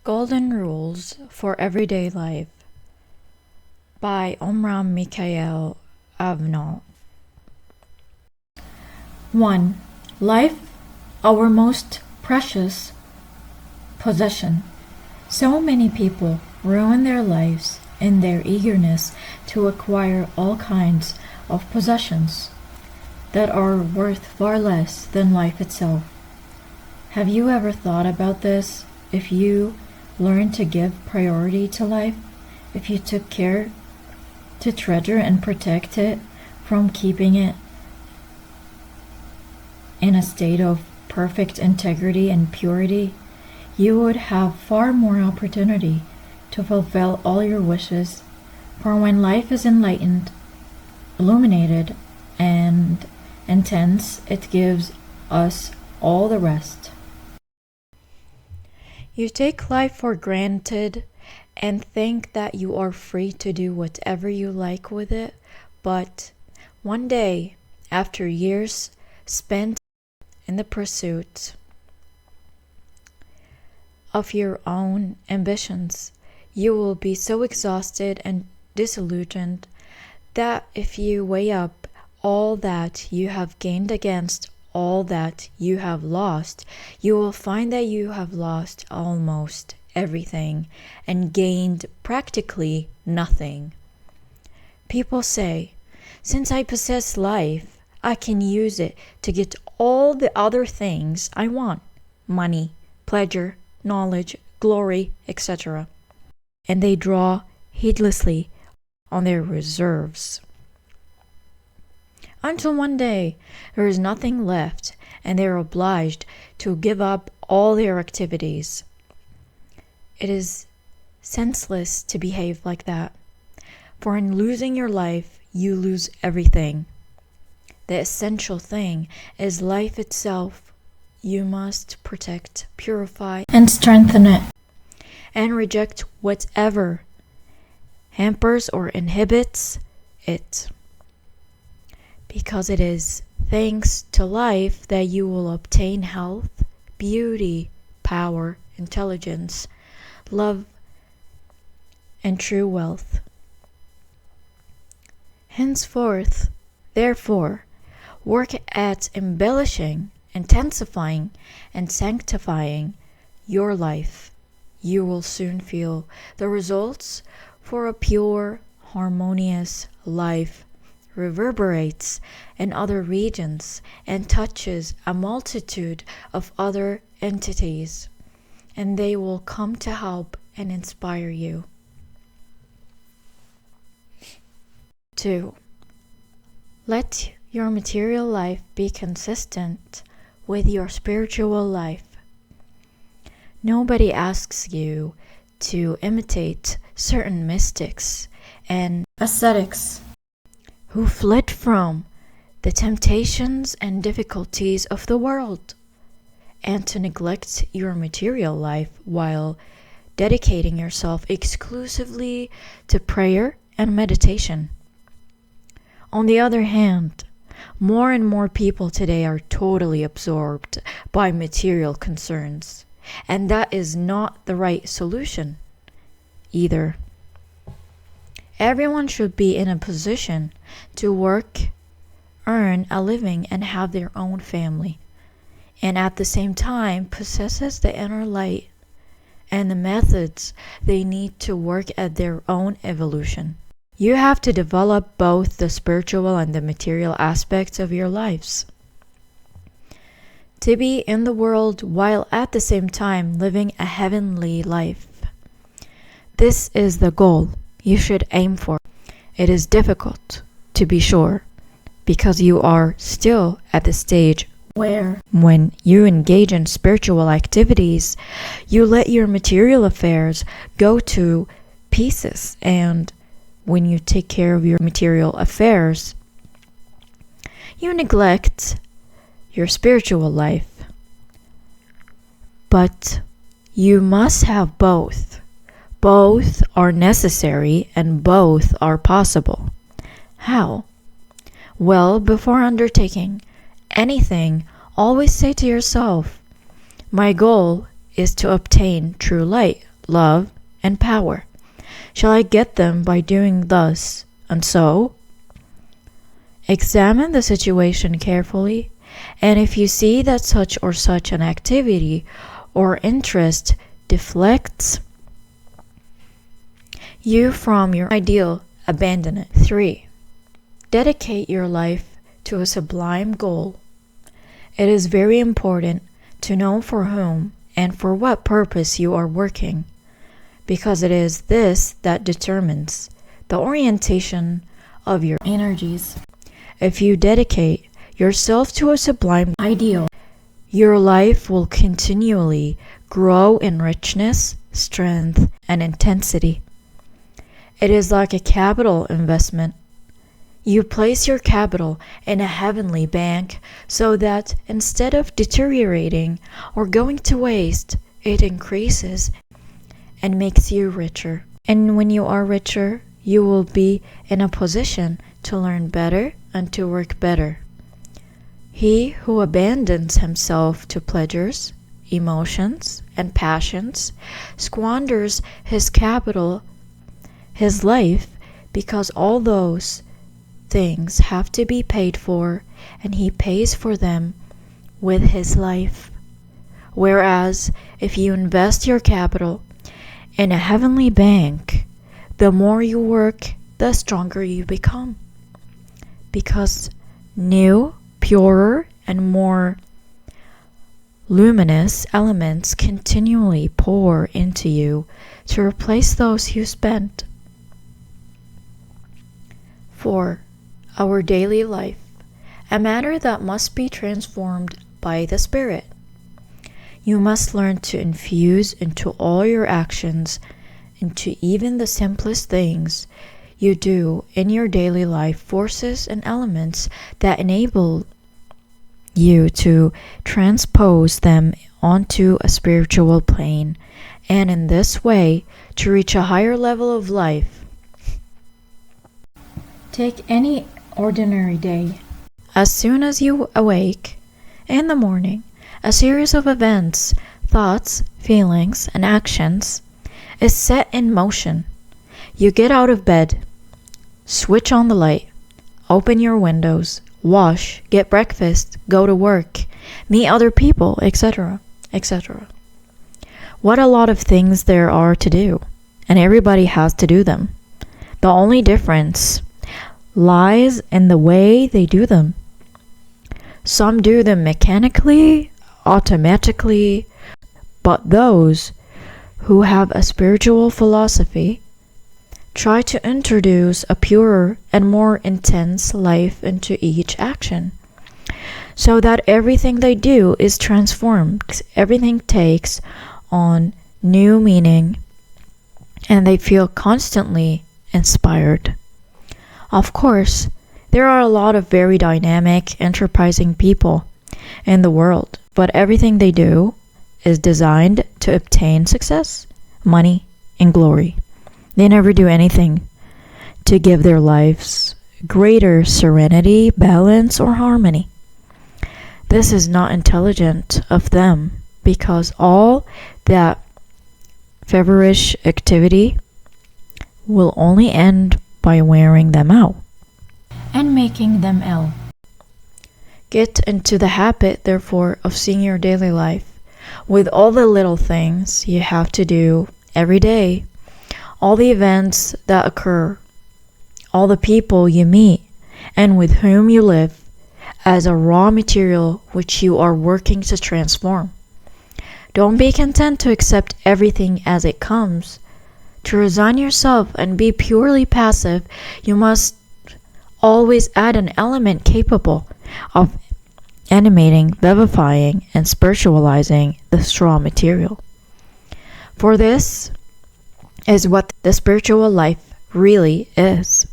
Golden Rules for Everyday Life by Omraam Mikhaël Aïvanhov. 1. Life, our most precious possession. So many people ruin their lives in their eagerness to acquire all kinds of possessions that are worth far less than life itself. Have you ever thought about this? If you learned to give priority to life, if you took care to treasure and protect it from keeping it in a state of perfect integrity and purity, you would have far more opportunity to fulfill all your wishes. For when life is enlightened, illuminated, and intense, it gives us all the rest. You take life for granted and think that you are free to do whatever you like with it, but one day, after years spent in the pursuit of your own ambitions, you will be so exhausted and disillusioned that if you weigh up all that you have gained against all that you have lost, you will find that you have lost almost everything and gained practically nothing. People say, since I possess life, I can use it to get all the other things I want: money, pleasure, knowledge, glory, etc. And they draw heedlessly on their reserves. Until one day there is nothing left and they are obliged to give up all their activities. It is senseless to behave like that, for in losing your life you lose everything. The essential thing is life itself. You must protect, purify, and strengthen it, and reject whatever hampers or inhibits it. Because it is thanks to life that you will obtain health, beauty, power, intelligence, love, and true wealth. Henceforth, therefore, work at embellishing, intensifying, and sanctifying your life. You will soon feel the results, for a pure, harmonious life reverberates in other regions and touches a multitude of other entities, and they will come to help and inspire you. 2. Let your material life be consistent with your spiritual life. Nobody asks you to imitate certain mystics and ascetics who fled from the temptations and difficulties of the world, and to neglect your material life while dedicating yourself exclusively to prayer and meditation. On the other hand, more and more people today are totally absorbed by material concerns, and that is not the right solution either. Everyone should be in a position to work, earn a living, and have their own family, and at the same time possesses the inner light and the methods they need to work at their own evolution. You have to develop both the spiritual and the material aspects of your lives to be in the world while at the same time living a heavenly life. This is the goal you should aim for. It is difficult, to be sure, because you are still at the stage where, when you engage in spiritual activities, you let your material affairs go to pieces, and when you take care of your material affairs, you neglect your spiritual life. But you must have both. Both are necessary and both are possible. How? Well, before undertaking anything, always say to yourself, my goal is to obtain true light, love, and power? Shall I get them by doing thus and so? Examine the situation carefully, and if you see that such or such an activity or interest deflects you from your ideal, abandon it. 3. Dedicate your life to a sublime goal. It is very important to know for whom and for what purpose you are working, because it is this that determines the orientation of your energies. If you dedicate yourself to a sublime ideal, your life will continually grow in richness, strength, and intensity. It is like a capital investment. You place your capital in a heavenly bank so that instead of deteriorating or going to waste, it increases and makes you richer. And when you are richer, you will be in a position to learn better and to work better. He who abandons himself to pleasures, emotions, and passions squanders his capital, his life, because all those things have to be paid for, and he pays for them with his life. Whereas if you invest your capital in a heavenly bank, the more you work, the stronger you become, because new, purer, and more luminous elements continually pour into you to replace those you spent. 4. Our daily life, a matter that must be transformed by the Spirit. You must learn to infuse into all your actions, into even the simplest things you do in your daily life, forces and elements that enable you to transpose them onto a spiritual plane, and in this way to reach a higher level of life. Take any ordinary day. As soon as you awake in the morning, a series of events, thoughts, feelings, and actions is set in motion. You get out of bed, switch on the light, open your windows, wash, get breakfast, go to work, meet other people, etc., etc. What a lot of things there are to do, and everybody has to do them. The only difference lies in the way they do them. Some do them mechanically, automatically, but those who have a spiritual philosophy try to introduce a purer and more intense life into each action, so that everything they do is transformed. Everything takes on new meaning, and they feel constantly inspired. Of course, there are a lot of very dynamic, enterprising people in the world, but everything they do is designed to obtain success, money, and glory. They never do anything to give their lives greater serenity, balance, or harmony. This is not intelligent of them, because all that feverish activity will only end by wearing them out and making them ill. Get into the habit, therefore, of seeing your daily life with all the little things you have to do every day, all the events that occur, all the people you meet and with whom you live, as a raw material which you are working to transform. Don't be content to accept everything as it comes. To resign yourself and be purely passive, you must always add an element capable of animating, vivifying, and spiritualizing this raw material. For this is what the spiritual life really is.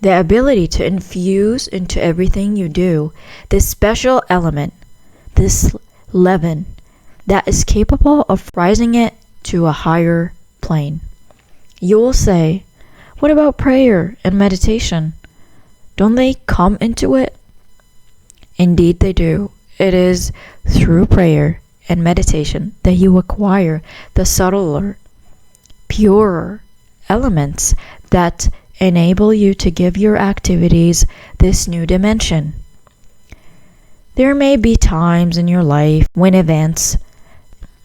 The ability to infuse into everything you do this special element, this leaven, that is capable of rising it to a higher plane. You will say, what about prayer and meditation? Don't they come into it? Indeed they do. It is through prayer and meditation that you acquire the subtler purer elements that enable you to give your activities this new dimension. There may be times in your life when events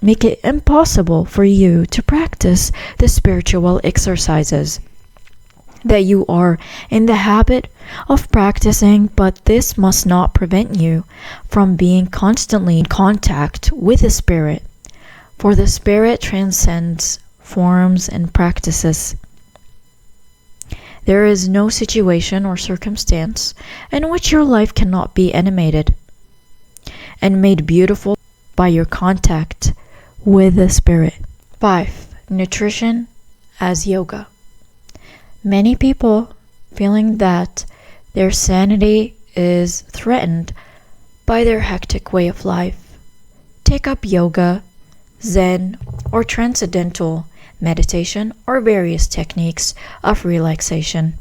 make it impossible for you to practice the spiritual exercises that you are in the habit of practicing, but this must not prevent you from being constantly in contact with the Spirit, for the Spirit transcends forms and practices. There is no situation or circumstance in which your life cannot be animated and made beautiful by your contact with the Spirit. 5. Nutrition as yoga. Many people feeling that their sanity is threatened by their hectic way of life take up yoga, Zen, or transcendental meditation or various techniques of relaxation,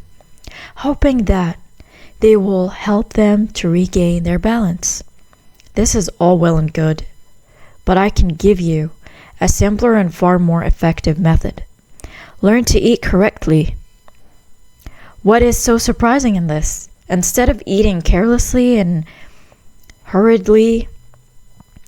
hoping that they will help them to regain their balance. This is all well and good, but I can give you a simpler and far more effective method. Learn to eat correctly. What is so surprising in this? Instead of eating carelessly and hurriedly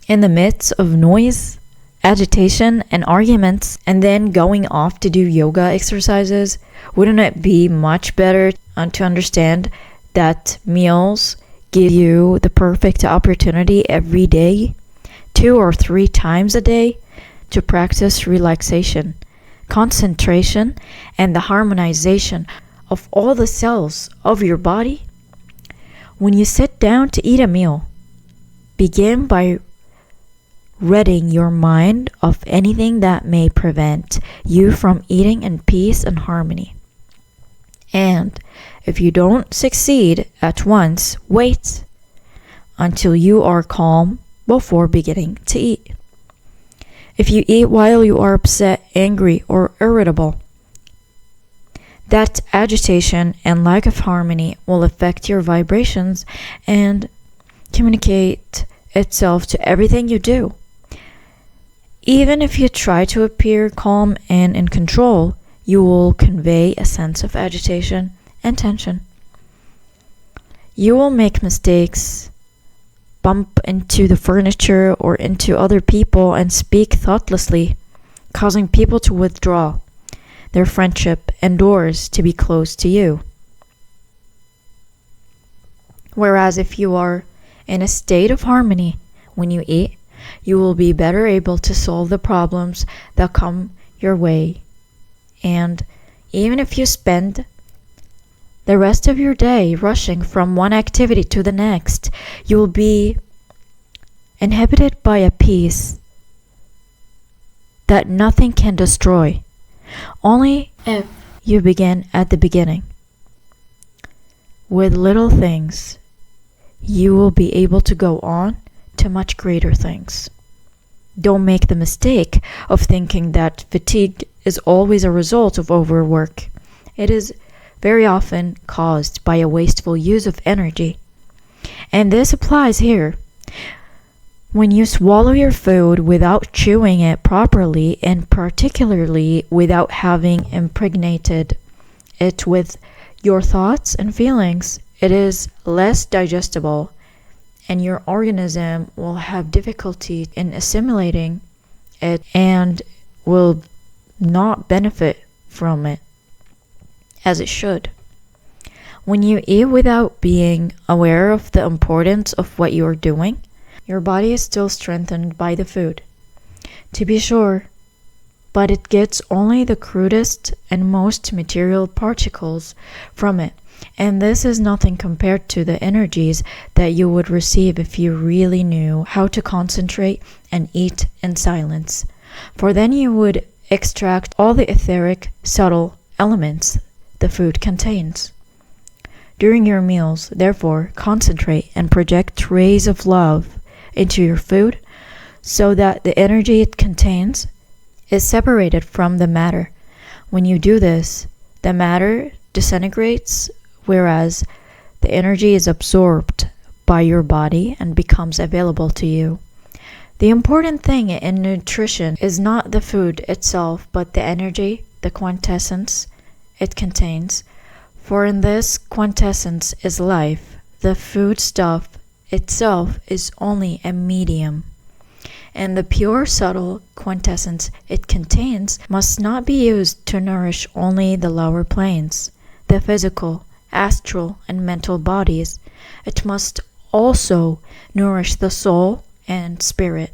in the midst of noise, agitation, and arguments, and then going off to do yoga exercises, wouldn't it be much better to understand that meals give you the perfect opportunity every day, 2 or 3 times a day, to practice relaxation, concentration, and the harmonization of all the cells of your body? When you sit down to eat a meal, begin by ridding your mind of anything that may prevent you from eating in peace and harmony. And if you don't succeed at once, wait until you are calm before beginning to eat. If you eat while you are upset, angry, or irritable, that agitation and lack of harmony will affect your vibrations and communicate itself to everything you do. Even if you try to appear calm and in control, you will convey a sense of agitation and tension. You will make mistakes, bump into the furniture or into other people, and speak thoughtlessly, causing people to withdraw their friendship and doors to be closed to you. Whereas if you are in a state of harmony when you eat, you will be better able to solve the problems that come your way. And even if you spend the rest of your day rushing from one activity to the next, you will be inhibited by a peace that nothing can destroy. Only if you begin at the beginning with little things, you will be able to go on to much greater things. Don't make the mistake of thinking that fatigue is always a result of overwork. It is very often caused by a wasteful use of energy. And this applies here. When you swallow your food without chewing it properly, and particularly without having impregnated it with your thoughts and feelings, it is less digestible, and your organism will have difficulty in assimilating it and will not benefit from it as it should. When you eat without being aware of the importance of what you are doing, your body is still strengthened by the food, to be sure, but it gets only the crudest and most material particles from it, and this is nothing compared to the energies that you would receive if you really knew how to concentrate and eat in silence, for then you would extract all the etheric, subtle elements the food contains. During your meals, therefore, concentrate and project rays of love into your food so that the energy it contains is separated from the matter. When you do this, the matter disintegrates, whereas the energy is absorbed by your body and becomes available to you. The important thing in nutrition is not the food itself, but the energy, the quintessence it contains. For in this quintessence is life. The foodstuff itself is only a medium. And the pure subtle quintessence it contains must not be used to nourish only the lower planes, the physical, astral, and mental bodies. It must also nourish the soul and spirit.